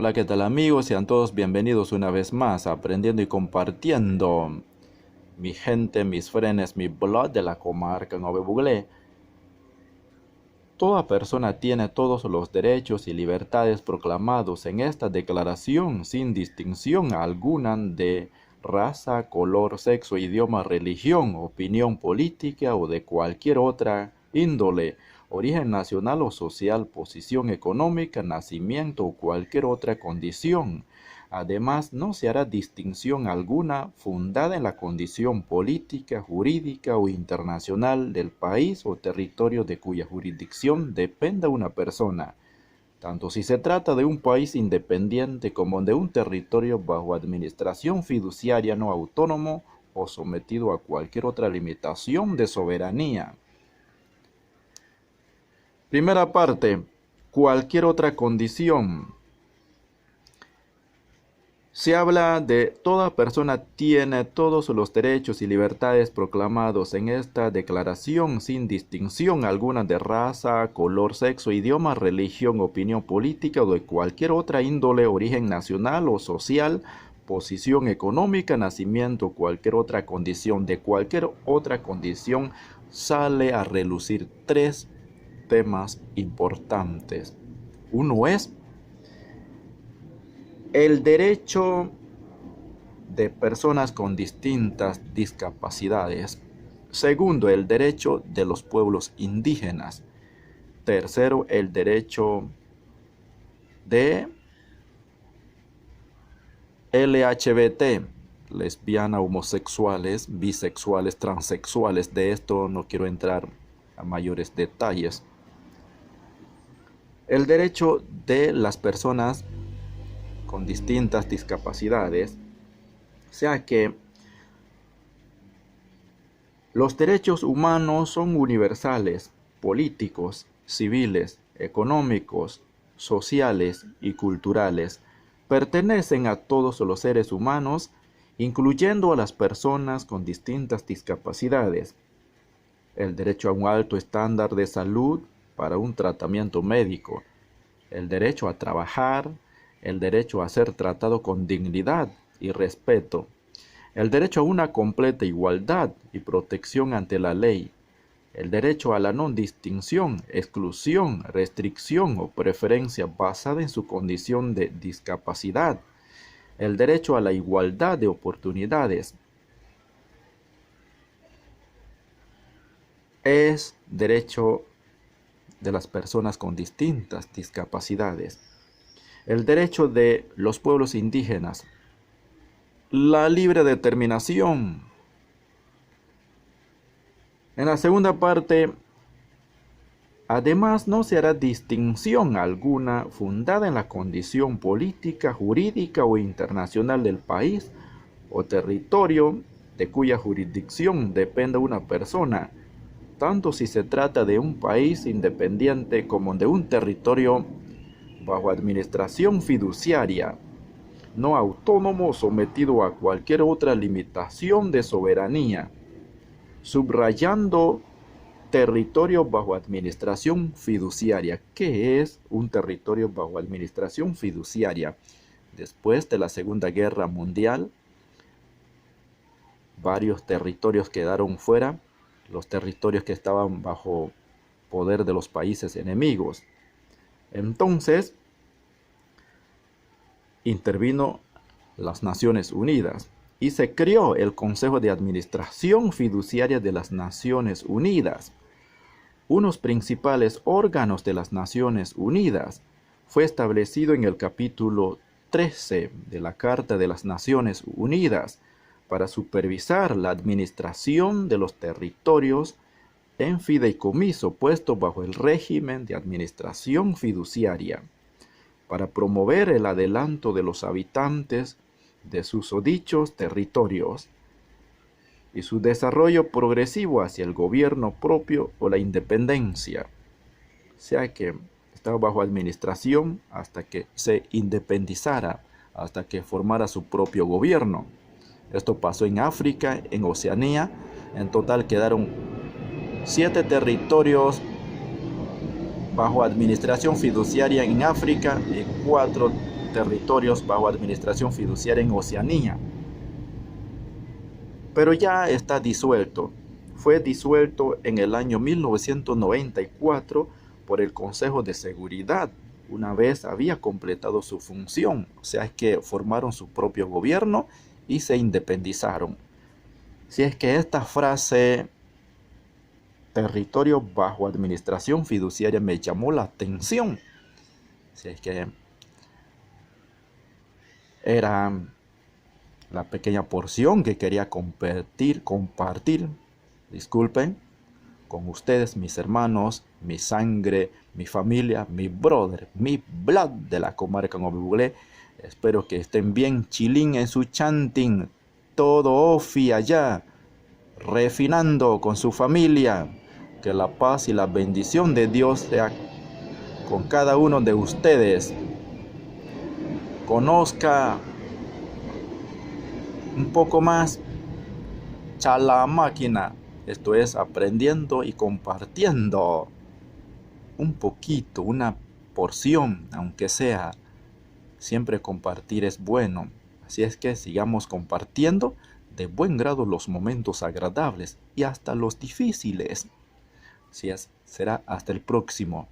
Hola, ¿qué tal amigos? Sean todos bienvenidos una vez más a Aprendiendo y Compartiendo. Mi gente, mis frenes, mi blog de la comarca Nove Buglé. Toda persona tiene todos los derechos y libertades proclamados en esta declaración sin distinción alguna de raza, color, sexo, idioma, religión, opinión política o de cualquier otra índole, origen nacional o social, posición económica, nacimiento o cualquier otra condición. Además, no se hará distinción alguna fundada en la condición política, jurídica o internacional del país o territorio de cuya jurisdicción dependa una persona, tanto si se trata de un país independiente como de un territorio bajo administración fiduciaria no autónomo o sometido a cualquier otra limitación de soberanía. Primera parte, cualquier otra condición. Se habla de toda persona tiene todos los derechos y libertades proclamados en esta declaración sin distinción alguna de raza, color, sexo, idioma, religión, opinión política o de cualquier otra índole, origen nacional o social, posición económica, nacimiento, cualquier otra condición. De cualquier otra condición sale a relucir tres temas importantes. Uno es el derecho de personas con distintas discapacidades. Segundo, el derecho de los pueblos indígenas. Tercero, el derecho de LHBT, lesbianas, homosexuales, bisexuales, transexuales. De esto no quiero entrar a mayores detalles. El derecho de las personas con distintas discapacidades, o sea que los derechos humanos son universales, políticos, civiles, económicos, sociales y culturales. Pertenecen a todos los seres humanos, incluyendo a las personas con distintas discapacidades. El derecho a un alto estándar de salud para un tratamiento médico. El derecho a trabajar. El derecho a ser tratado con dignidad y respeto. El derecho a una completa igualdad y protección ante la ley. El derecho a la no distinción, exclusión, restricción o preferencia basada en su condición de discapacidad. El derecho a la igualdad de oportunidades. Es derecho de las personas con distintas discapacidades. El derecho de los pueblos indígenas, la libre determinación. En la segunda parte, además no se hará distinción alguna fundada en la condición política, jurídica o internacional del país o territorio de cuya jurisdicción dependa una persona, tanto si se trata de un país independiente como de un territorio bajo administración fiduciaria, no autónomo sometido a cualquier otra limitación de soberanía, subrayando territorio bajo administración fiduciaria. ¿Qué es un territorio bajo administración fiduciaria? Después de la Segunda Guerra Mundial, varios territorios quedaron fuera, los territorios que estaban bajo poder de los países enemigos. Entonces, intervino las Naciones Unidas y se creó el Consejo de Administración Fiduciaria de las Naciones Unidas. Unos principales órganos de las Naciones Unidas fue establecido en el capítulo 13 de la Carta de las Naciones Unidas para supervisar la administración de los territorios en fideicomiso puesto bajo el régimen de administración fiduciaria, para promover el adelanto de los habitantes de susodichos territorios y su desarrollo progresivo hacia el gobierno propio o la independencia. O sea que estaba bajo administración hasta que se independizara, hasta que formara su propio gobierno. Esto pasó en África, en Oceanía. En total quedaron 7 territorios bajo administración fiduciaria en África y 4 territorios bajo administración fiduciaria en Oceanía. Pero ya está disuelto. Fue disuelto en el año 1994 por el Consejo de Seguridad, una vez había completado su función. O sea, es que formaron su propio gobierno y se independizaron. Si es que esta frase, territorio bajo administración fiduciaria, me llamó la atención. Si es que era la pequeña porción que quería compartir, disculpen, con ustedes, mis hermanos, mi sangre, mi familia, mi brother, mi blood de la comarca Novibuglé. Espero que estén bien chilín en su chanting, todo ofi allá, refinando con su familia. Que la paz y la bendición de Dios sea con cada uno de ustedes. Conozca un poco más Chala Máquina. Esto es aprendiendo y compartiendo un poquito, una porción, aunque sea. Siempre compartir es bueno. Así es que sigamos compartiendo de buen grado los momentos agradables y hasta los difíciles. Así es, será hasta el próximo.